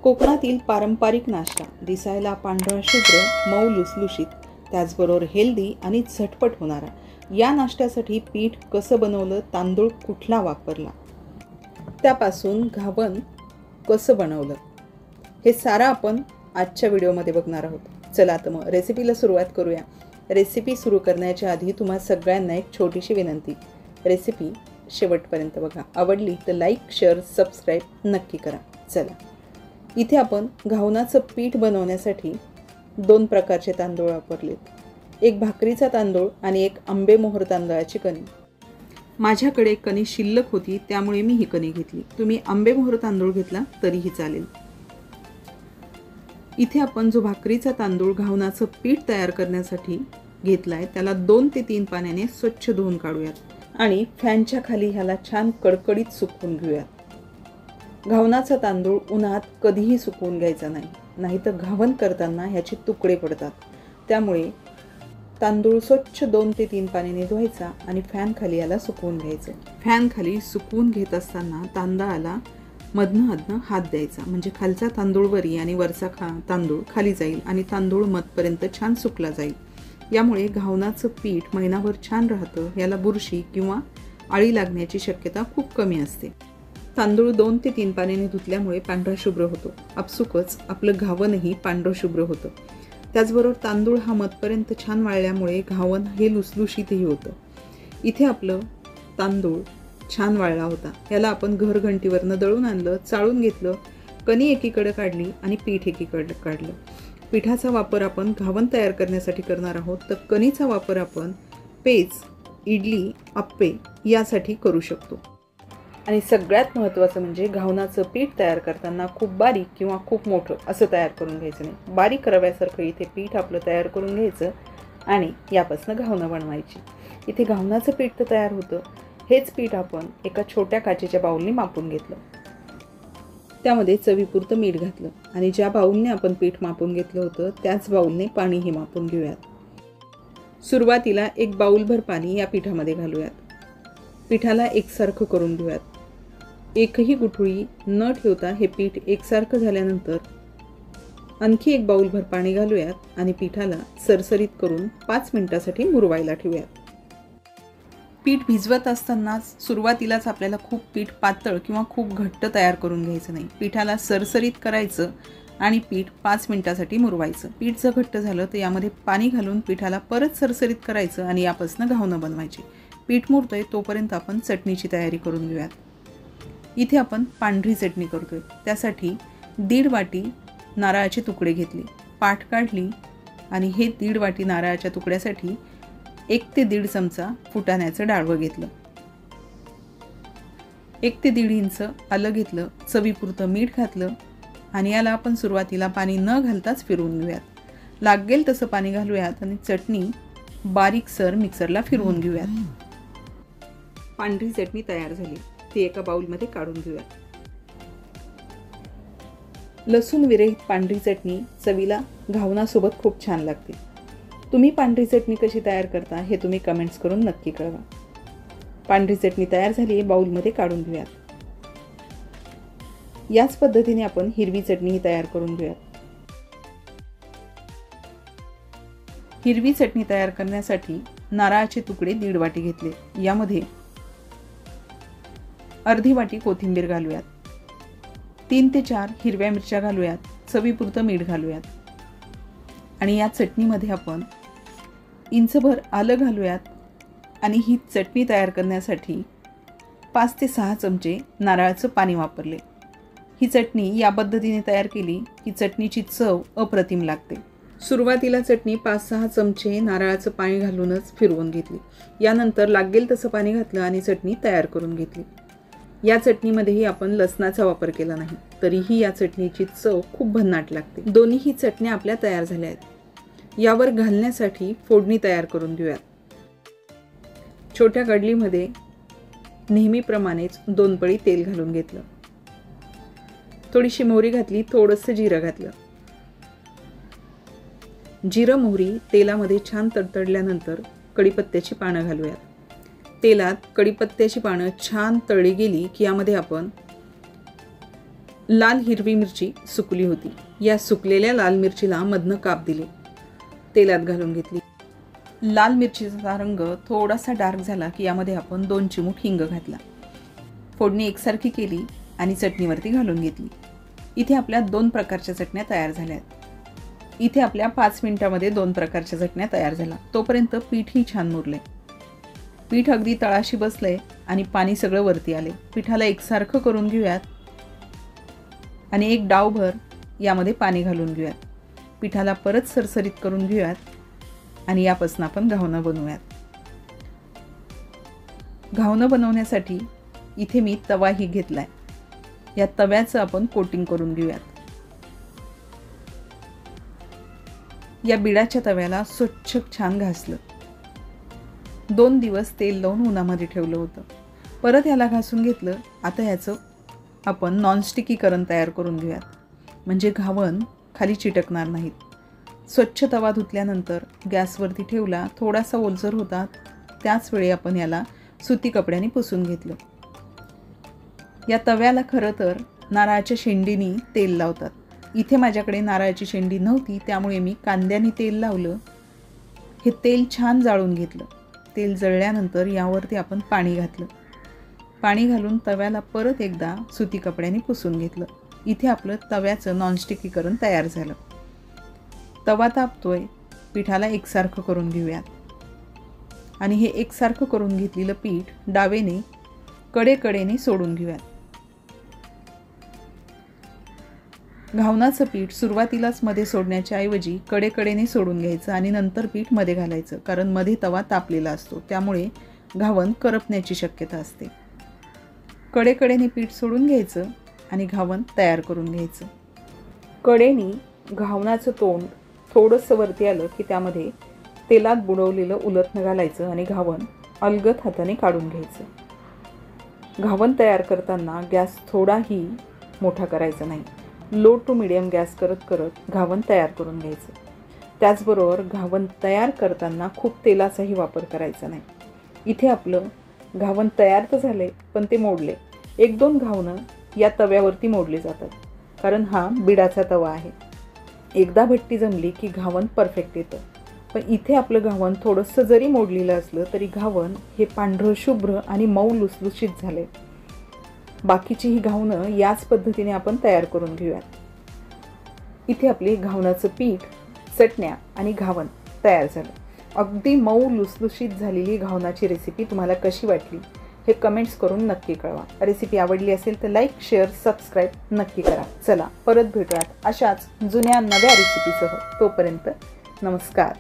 कोकणातील पारंपरिक नाश्ता, दिसायला पांढरा शुभ्र, मऊ लुसलुशीत, त्याचबरोबर हेल्दी आणि झटपट होणारा. या नाश्त्यासाठी पीठ कसं बनवलं, तांदूळ कुठला वापरला, त्यापासून घावन कसं बनवलं, हे सारं आपण आजच्या व्हिडिओमध्ये बघणार आहोत. चला तर मग रेसिपीला सुरुवात करूया. रेसिपी सुरू करण्याच्या आधी तुम्हा सगळ्यांना एक छोटीशी विनंती, रेसिपी शेवटपर्यंत बघा. आवडली तर लाईक, शेअर, सबस्क्राईब नक्की करा. चला, इथे आपण घावनाचं पीठ बनवण्यासाठी 2 प्रकारचे तांदूळ वापरलेत. एक भाकरीचा तांदूळ आणि एक आंबेमोहोर तांदळाची कणी. माझ्याकडे कणी शिल्लक होती त्यामुळे मी ही कणी घेतली. तुम्ही आंबेमोहोर तांदूळ घेतला तरीही चालेल. इथे आपण जो भाकरीचा तांदूळ घावनाचं पीठ तयार करण्यासाठी घेतलाय त्याला 2 ते 3 पाण्याने स्वच्छ धुवून काढूयात आणि फॅनच्या खाली ह्याला छान कडकडीत सुकवून घेऊयात. घावनाचा तांदूळ उन्हात कधीही सुकवून घ्यायचा नाही, नाहीतर घावन करताना ह्याचे तुकडे पडतात. त्यामुळे तांदूळ स्वच्छ 2 ते 3 पाण्याने धुवायचा आणि फॅन खाली याला सुकवून घ्यायचं. फॅन खाली सुकवून घेत असताना तांदळाला मधनं हात द्यायचा, म्हणजे खालचा तांदूळ वरी आणि वरचा तांदूळ खाली जाईल आणि तांदूळ मधपर्यंत छान सुकला जाईल. यामुळे घावनाचं पीठ महिनाभर छान राहतं. याला बुरशी किंवा आळी लागण्याची शक्यता खूप कमी असते. तांदूळ 2 ते 3 पाण्याने धुतल्यामुळे पांढरा शुभ्र होतो. आपसुकच आपलं घावनही पांढरं शुभ्र होतं. त्याचबरोबर तांदूळ हा मधपर्यंत छान वाळल्यामुळे घावन हे लुसलुशीतही होतं. इथे आपलं तांदूळ छान वाळला होता. याला आपण घरघंटीवरनं दळून आणलं, चाळून घेतलं, कणी एकीकडे काढली आणि पीठ एकीकडे काढलं. पिठाचा वापर आपण घावन तयार करण्यासाठी करणार आहोत, तर कणीचा वापर आपण पेज, इडली, आप्पे यासाठी करू शकतो. आणि सगळ्यात महत्त्वाचं म्हणजे घावनाचं पीठ तयार करताना खूप बारीक किंवा खूप मोठं असं तयार करून घ्यायचं नाही. बारीक रव्यासारखं इथे पीठ आपलं तयार करून घ्यायचं आणि यापासून घावनं बनवायची. इथे घावनाचं पीठ तर तयार होतं. हेच पीठ आपण एका छोट्या काचेच्या बाउलने मापून घेतलं. त्यामध्ये चवीपुरतं मीठ घातलं आणि ज्या बाउलने आपण पीठ मापून घेतलं होतं त्याच बाउलने पाणीही मापून घेऊयात. सुरुवातीला 1 बाउलभर पाणी या पिठामध्ये घालूयात. पिठाला एकसारखं करून घेऊयात. एकही गुठळी न ठेवता हे पीठ एकसारखं झाल्यानंतर आणखी 1 बाउलभर पाणी घालूयात आणि पिठाला सरसरीत करून 5 मिनिटासाठी मुरवायला ठेवूयात. पीठ भिजवत असतानाच सुरुवातीलाच आपल्याला खूप पीठ पातळ किंवा खूप घट्ट तयार करून घ्यायचं नाही. पिठाला सरसरीत करायचं आणि पीठ 5 मिनिटासाठी मुरवायचं. पीठ जर घट्ट झालं तर यामध्ये पाणी घालून पिठाला परत सरसरीत करायचं आणि यापासून घावनं बनवायची. पीठ मुरतंय तोपर्यंत आपण चटणीची तयारी करून घेऊयात. इथे आपण पांढरी चटणी करतोय. त्यासाठी 1.5 वाटी नारळाचे तुकडे घेतले, पाट काढली आणि हे 1.5 वाटी नारळाच्या तुकड्यासाठी 1 ते 1.5 चमचा फुटाण्याचं डाळवं घेतलं. 1 ते 1.5 इंच आलं घेतलं. चवीपुरतं मीठ घातलं आणि याला आपण सुरुवातीला पाणी न घालताच फिरवून घेऊयात. लागेल तसं पाणी घालूयात आणि चटणी बारीकसर मिक्सरला फिरवून घेऊयात. पांढरी चटणी तयार झाली. ती एका बाउलमध्ये काढून घेऊयात. लसूण विरहित पांढरी चटणी चवीला घावनासोबत खूप छान लागते. तुम्ही पांढरी चटणी कशी तयार करता हे तुम्ही कमेंट्स करून नक्की कळवा. पांढरी चटणी तयार झाली, बाउलमध्ये काढून घेऊयात. याच पद्धतीने आपण हिरवी चटणीही तयार करून घेऊयात. हिरवी चटणी तयार करण्यासाठी नारळाचे तुकडे 1.5 वाटी घेतले. यामध्ये अर्धी वाटी कोथिंबीर घालूयात. 3 ते 4 हिरव्या मिरच्या घालूयात. चवीपुरतं मीठ घालूयात आणि या चटणीमध्ये आपण इंचभर आलं घालूयात आणि ही चटणी तयार करण्यासाठी 5 ते 6 चमचे नारळाचं पाणी वापरले. ही चटणी या पद्धतीने तयार केली की चटणीची चव अप्रतिम लागते. सुरुवातीला चटणी 5-6 चमचे नारळाचं पाणी घालूनच फिरवून घेतली. यानंतर लागेल तसं पाणी घातलं आणि चटणी तयार करून घेतली. या चटणीमध्येही आपण लसणाचा वापर केला नाही, तरीही या चटणीची चव खूप भन्नाट लागते. दोन्हीही चटण्या आपल्या तयार झाल्या आहेत. यावर घालण्यासाठी फोडणी तयार करून घेऊयात. छोट्या कडलीमध्ये नेहमीप्रमाणेच 2 पळी तेल घालून घेतलं. थोडीशी मोहरी घातली, थोडंसं जिरं घातलं. जिरं मोहरी तेलामध्ये छान तडतडल्यानंतर कढीपत्त्याची पानं घालूयात. तेलात कढीपत्त्याची पानं छान तळली गेली की यामध्ये आपण लाल हिरवी मिरची सुकली होती. या सुकलेल्या लाल मिरचीला मधनं काप दिले, तेलात घालून घेतली. लाल मिरचीचा रंग थोडासा डार्क झाला की यामध्ये आपण 2 चिमूट हिंग घातला. फोडणी एकसारखी केली आणि चटणीवरती घालून घेतली. इथे आपल्या 2 प्रकारच्या चटण्या तयार झाल्या. इथे आपल्या 5 मिनिटांमध्ये 2 प्रकारच्या चटण्या तयार झाल्या. तोपर्यंत पीठही छान मुरले. पीठ अगदी तळाशी बसले आणि पाणी सगळं वरती आले. पिठाला एकसारखं करून घेऊयात आणि एक डावभर यामध्ये पाणी घालून घेऊयात. पिठाला परत सरसरीत करून घेऊयात आणि यापासून आपण घावणं बनवूयात. घावणं बनवण्यासाठी इथे मी तवाही घेतलाय. या तव्याचं आपण कोटिंग करून घेऊयात. या बिडाच्या तव्याला स्वच्छ छान घासलं. 2 दिवस तेल लावून उन्हामध्ये ठेवलं होतं. परत याला घासून घेतलं. आता याचं आपण नॉनस्टिकीकरण तयार करून घेऊयात, म्हणजे घावण खाली चिटकणार नाहीत. स्वच्छ तवा धुतल्यानंतर गॅसवरती ठेवला. थोडासा ओलसर होता, त्याच वेळी आपण याला सुती कपड्याने पुसून घेतलं. या तव्याला खरं तर नारळाच्या शेंडीने तेल लावतात. इथे माझ्याकडे नारळाची शेंडी नव्हती, त्यामुळे मी कांद्याने तेल लावलं. हे तेल छान जाळून घेतलं. तेल जळल्यानंतर यावरती आपण पाणी घातलं. पाणी घालून तव्याला परत एकदा सुती कपड्याने पुसून घेतलं. इथे आपलं तव्याचं नॉनस्टिकीकरण तयार झालं. तवा तापतोय, पिठाला एकसारखं करून घेऊयात आणि हे एकसारखं करून घेतलेलं पीठ डावेने कडेकडेने सोडून घेऊयात. घावणाचं पीठ सुरुवातीलाच मध्ये सोडण्याच्या ऐवजी कडेकडेने सोडून घ्यायचं आणि नंतर पीठ मध्ये घालायचं, कारण मध्ये तवा तापलेला असतो, त्यामुळे घावण करपण्याची शक्यता असते. कडेकडेने पीठ सोडून घ्यायचं आणि घावण तयार करून घ्यायचं. कडेने घावणाचं तोंड थोडंसं वरती आलं की त्यामध्ये तेलात बुडवलेलं उलथनं घालायचं आणि घावण अलगद हाताने काढून घ्यायचं. घावण तयार करताना गॅस थोडाही मोठा करायचा नाही. लो टू मिडियम गॅस करत करत घावण तयार करून घ्यायचं. त्याचबरोबर घावण तयार करताना खूप तेलाचाही वापर करायचा नाही. इथे आपलं घावण तयार तर झाले, पण ते मोडले. 1-2 घावणं या तव्यावरती मोडली जातात, कारण हा बिडाचा तवा आहे. एकदा भट्टी जमली की घावण परफेक्ट येतं. पण इथे आपलं घावण थोडंसं जरी मोडलेलं असलं तरी घावण हे पांढरं शुभ्र आणि मऊ लुसलुशीत झाले. बाकीची ही घावणं याच पद्धतीने आपण तयार करून घेऊयात. इथे आपली घावणाचं पीठ, चटण्या आणि घावण तयार झालं. अगदी मऊ लुसलुशीत झालेली घावणाची रेसिपी तुम्हाला कशी वाटली हे कमेंट्स करून नक्की कळवा. रेसिपी आवडली असेल तर लाईक, शेअर, सबस्क्राईब नक्की करा. चला परत भेटूयात अशाच जुन्या नव्या रेसिपीसह. तोपर्यंत नमस्कार.